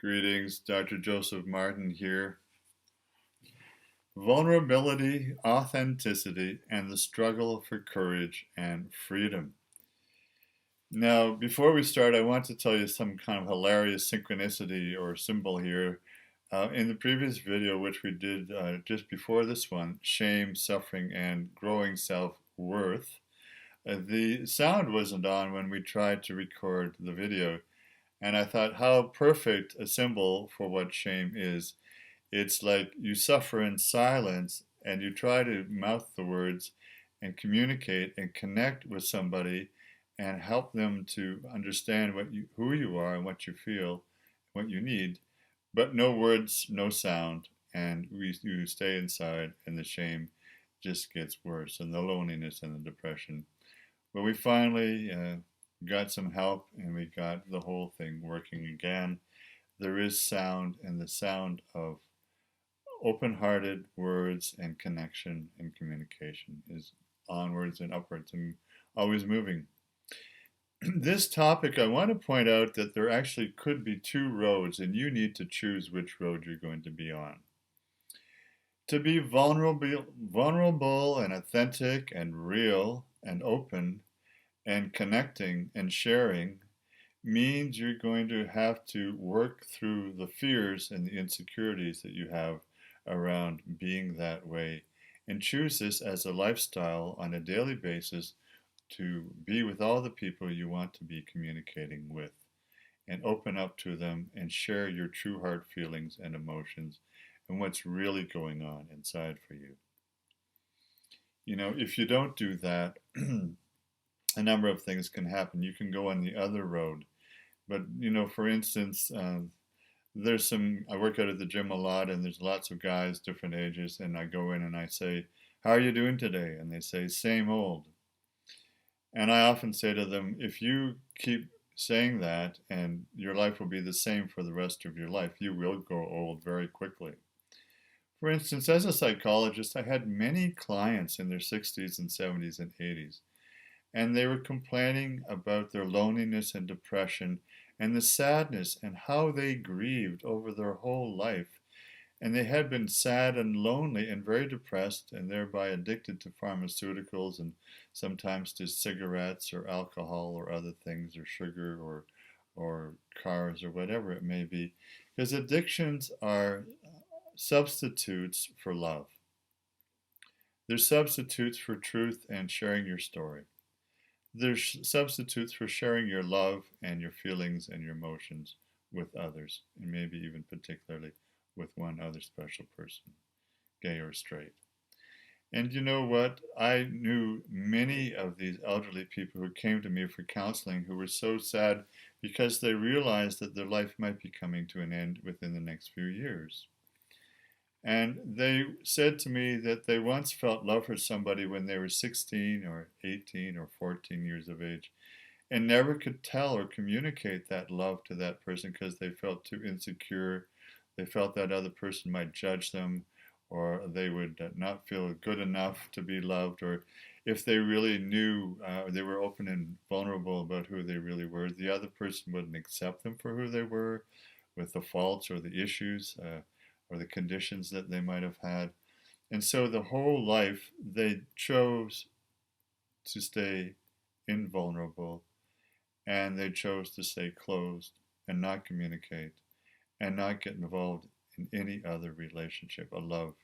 Greetings, Dr. Joseph Martin here. Vulnerability, authenticity, and the struggle for courage and freedom. Now, before we start, I want to tell you some kind of hilarious synchronicity or symbol here. In the previous video, which we did just before this one, shame, suffering, and growing self-worth, the sound wasn't on when we tried to record the video. And I thought, how perfect a symbol for what shame is. It's like you suffer in silence and you try to mouth the words and communicate and connect with somebody and help them to understand who you are and what you feel, what you need, but no words, no sound, and you stay inside and the shame just gets worse and the loneliness and the depression. But we finally got some help and we got the whole thing working again. There is sound, and the sound of open-hearted words and connection and communication is onwards and upwards and always moving. This topic, I want to point out that there actually could be two roads, and you need to choose which road you're going to be on. To be vulnerable and authentic and real and open and connecting and sharing means you're going to have to work through the fears and the insecurities that you have around being that way and choose this as a lifestyle on a daily basis to be with all the people you want to be communicating with and open up to them and share your true heart feelings and emotions and what's really going on inside for you. You know, if you don't do that, a number of things can happen. You can go on the other road. But, you know, for instance, I work out at the gym a lot, and there's lots of guys, different ages, and I go in and I say, how are you doing today? And they say, same old. And I often say to them, if you keep saying that, and your life will be the same for the rest of your life, you will grow old very quickly. For instance, as a psychologist, I had many clients in their 60s and 70s and 80s, and they were complaining about their loneliness and depression and the sadness and how they grieved over their whole life. And they had been sad and lonely and very depressed and thereby addicted to pharmaceuticals and sometimes to cigarettes or alcohol or other things or sugar or cars or whatever it may be. Because addictions are substitutes for love. They're substitutes for truth and sharing your story. There's substitutes for sharing your love and your feelings and your emotions with others, and maybe even particularly with one other special person, gay or straight. And you know what? I knew many of these elderly people who came to me for counseling who were so sad because they realized that their life might be coming to an end within the next few years. And they said to me that they once felt love for somebody when they were 16 or 18 or 14 years of age and never could tell or communicate that love to that person because they felt too insecure. They felt that other person might judge them, or they would not feel good enough to be loved, or if they really knew, they were open and vulnerable about who they really were, the other person wouldn't accept them for who they were with the faults or the issues. Or the conditions that they might have had. And so the whole life they chose to stay invulnerable, and they chose to stay closed and not communicate and not get involved in any other relationship, a love,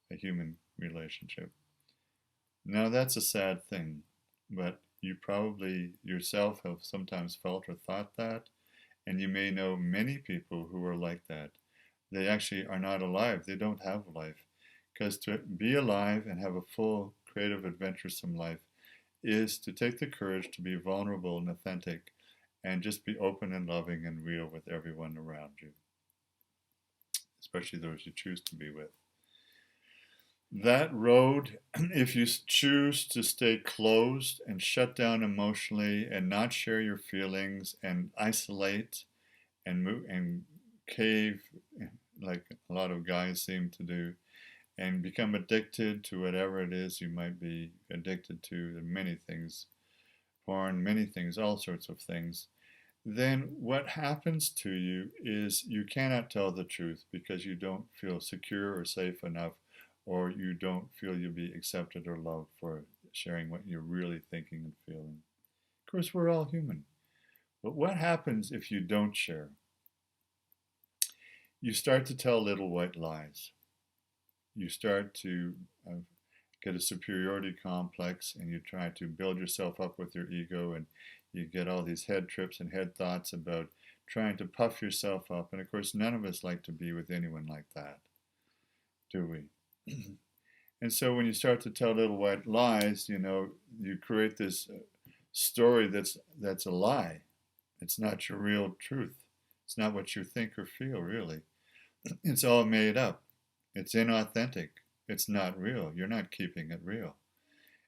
a human relationship. Now that's a sad thing, but you probably yourself have sometimes felt or thought that, and you may know many people who are like that. They actually are not alive. They don't have a life. Because to be alive and have a full, creative, adventuresome life is to take the courage to be vulnerable and authentic and just be open and loving and real with everyone around you, especially those you choose to be with. That road, if you choose to stay closed and shut down emotionally and not share your feelings and isolate and move and cave like a lot of guys seem to do and become addicted to whatever it is you might be addicted to, many things, porn, many things, all sorts of things, then what happens to you is you cannot tell the truth because you don't feel secure or safe enough, or you don't feel you'll be accepted or loved for sharing what you're really thinking and feeling. Of course, we're all human. But what happens if you don't share? You start to tell little white lies. You start to get a superiority complex, and you try to build yourself up with your ego, and you get all these head trips and head thoughts about trying to puff yourself up. And of course, none of us like to be with anyone like that, do we? And so when you start to tell little white lies, you create this story that's a lie. It's not your real truth. It's not what you think or feel, really. It's all made up. It's inauthentic. It's not real. You're not keeping it real.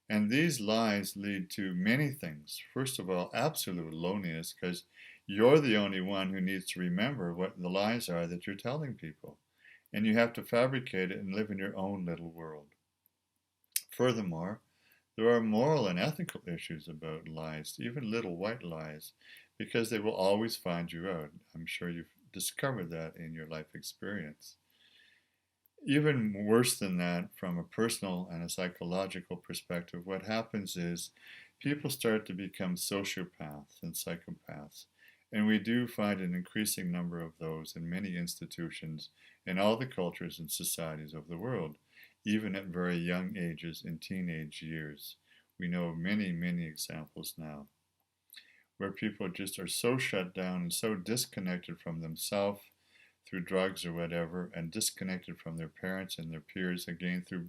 And these lies lead to many things. First of all, absolute loneliness, because you're the only one who needs to remember what the lies are that you're telling people. And you have to fabricate it and live in your own little world. Furthermore, there are moral and ethical issues about lies, even little white lies, because they will always find you out. I'm sure you've discovered that in your life experience. Even worse than that, from a personal and a psychological perspective, what happens is people start to become sociopaths and psychopaths. And we do find an increasing number of those in many institutions in all the cultures and societies of the world, even at very young ages in teenage years. We know of many, many examples now where people just are so shut down and so disconnected from themselves through drugs or whatever, and disconnected from their parents and their peers, again through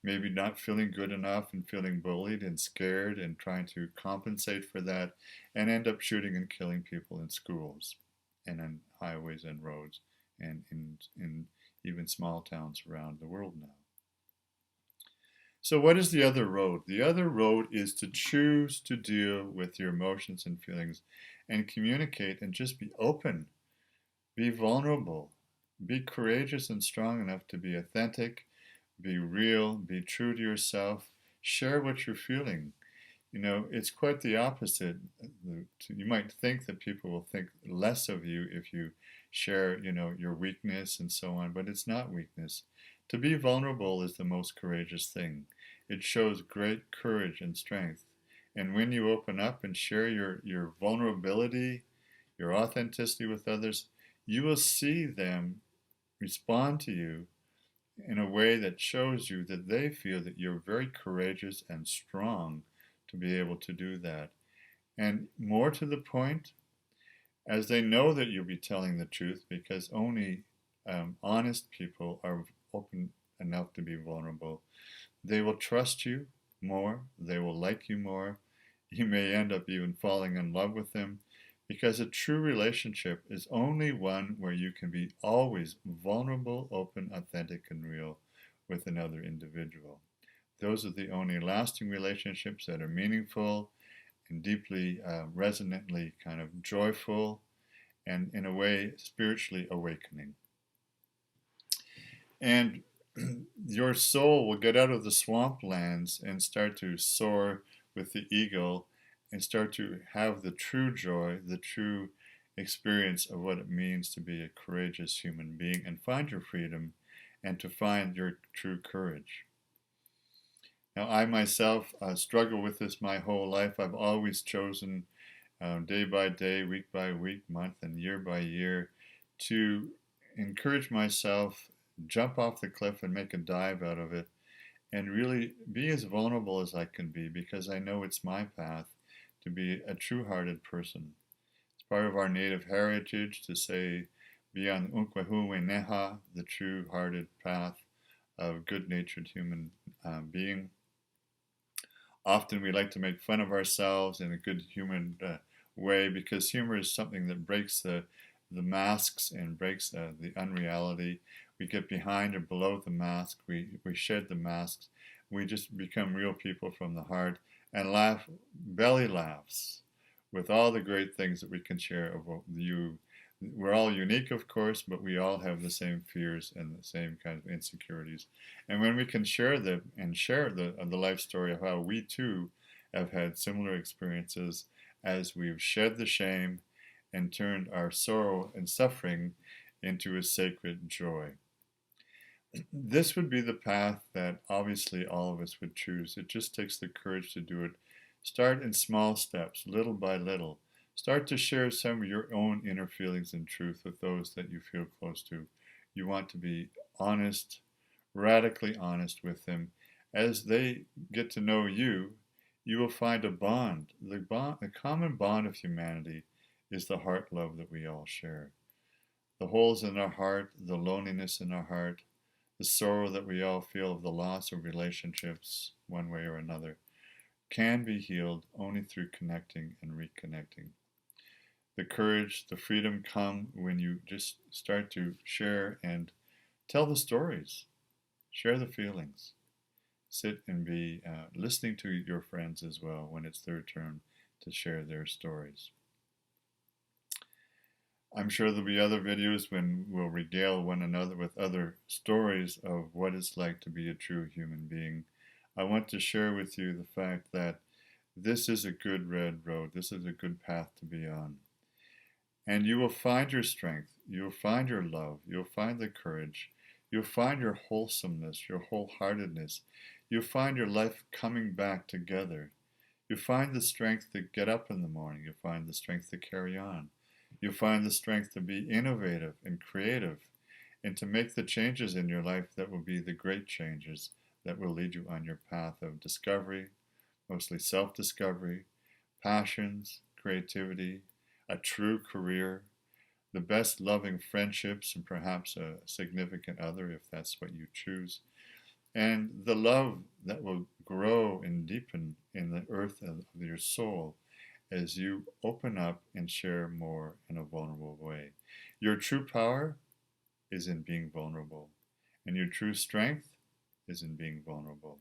maybe not feeling good enough and feeling bullied and scared and trying to compensate for that, and end up shooting and killing people in schools and on highways and roads and in even small towns around the world now. So what is the other road? The other road is to choose to deal with your emotions and feelings and communicate and just be open. Be vulnerable. Be courageous and strong enough to be authentic, be real, be true to yourself. Share what you're feeling. It's quite the opposite. You might think that people will think less of you if you share, your weakness and so on, but it's not weakness. To be vulnerable is the most courageous thing. It shows great courage and strength. And when you open up and share your vulnerability, your authenticity with others, you will see them respond to you in a way that shows you that they feel that you're very courageous and strong to be able to do that. And more to the point, as they know that you'll be telling the truth, because only honest people are open enough to be vulnerable, they will trust you more, they will like you more. You may end up even falling in love with them, because a true relationship is only one where you can be always vulnerable, open, authentic, and real with another individual. Those are the only lasting relationships that are meaningful and deeply resonantly kind of joyful and in a way spiritually awakening. And your soul will get out of the swamplands and start to soar with the eagle and start to have the true joy, the true experience of what it means to be a courageous human being and find your freedom and to find your true courage. Now, I myself struggle with this my whole life. I've always chosen day by day, week by week, month, and year by year to encourage myself, jump off the cliff and make a dive out of it, and really be as vulnerable as I can be, because I know it's my path to be a true-hearted person. It's part of our native heritage to say, beyond Neha, the true-hearted path of good-natured human being. Often we like to make fun of ourselves in a good human way, because humor is something that breaks the masks and breaks the unreality. We get behind or below the mask. We shed the masks. We just become real people from the heart and laugh, belly laughs, with all the great things that we can share about you. We're all unique, of course, but we all have the same fears and the same kind of insecurities. And when we can share them and share the life story of how we too have had similar experiences as we've shed the shame and turned our sorrow and suffering into a sacred joy. This would be the path that obviously all of us would choose. It just takes the courage to do it. Start in small steps, little by little. Start to share some of your own inner feelings and truth with those that you feel close to. You want to be honest, radically honest with them. As they get to know you, you will find a bond. The common bond of humanity is the heart love that we all share. The holes in our heart, the loneliness in our heart, the sorrow that we all feel of the loss of relationships, one way or another, can be healed only through connecting and reconnecting. The courage, the freedom come when you just start to share and tell the stories, share the feelings, sit and be listening to your friends as well when it's their turn to share their stories. I'm sure there'll be other videos when we'll regale one another with other stories of what it's like to be a true human being. I want to share with you the fact that this is a good red road. This is a good path to be on. And you will find your strength. You'll find your love. You'll find the courage. You'll find your wholesomeness, your whole-heartedness. You'll find your life coming back together. You'll find the strength to get up in the morning. You'll find the strength to carry on. You'll find the strength to be innovative and creative and to make the changes in your life that will be the great changes that will lead you on your path of discovery, mostly self-discovery, passions, creativity, a true career, the best loving friendships, and perhaps a significant other if that's what you choose, and the love that will grow and deepen in the earth of your soul as you open up and share more in a vulnerable way. Your true power is in being vulnerable, and your true strength is in being vulnerable.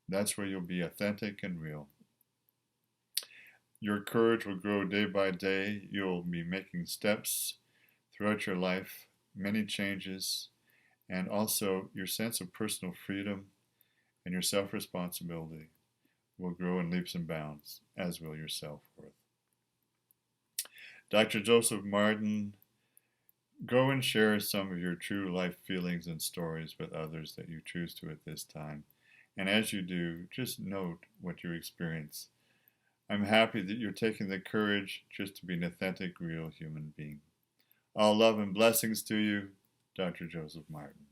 That's where you'll be authentic and real. Your courage will grow day by day. You'll be making steps throughout your life, many changes, and also your sense of personal freedom and your self-responsibility will grow in leaps and bounds, as will your self-worth. Dr. Joseph Martin, go and share some of your true life feelings and stories with others that you choose to at this time. And as you do, just note what you experience. I'm happy that you're taking the courage just to be an authentic, real human being. All love and blessings to you, Dr. Joseph Martin.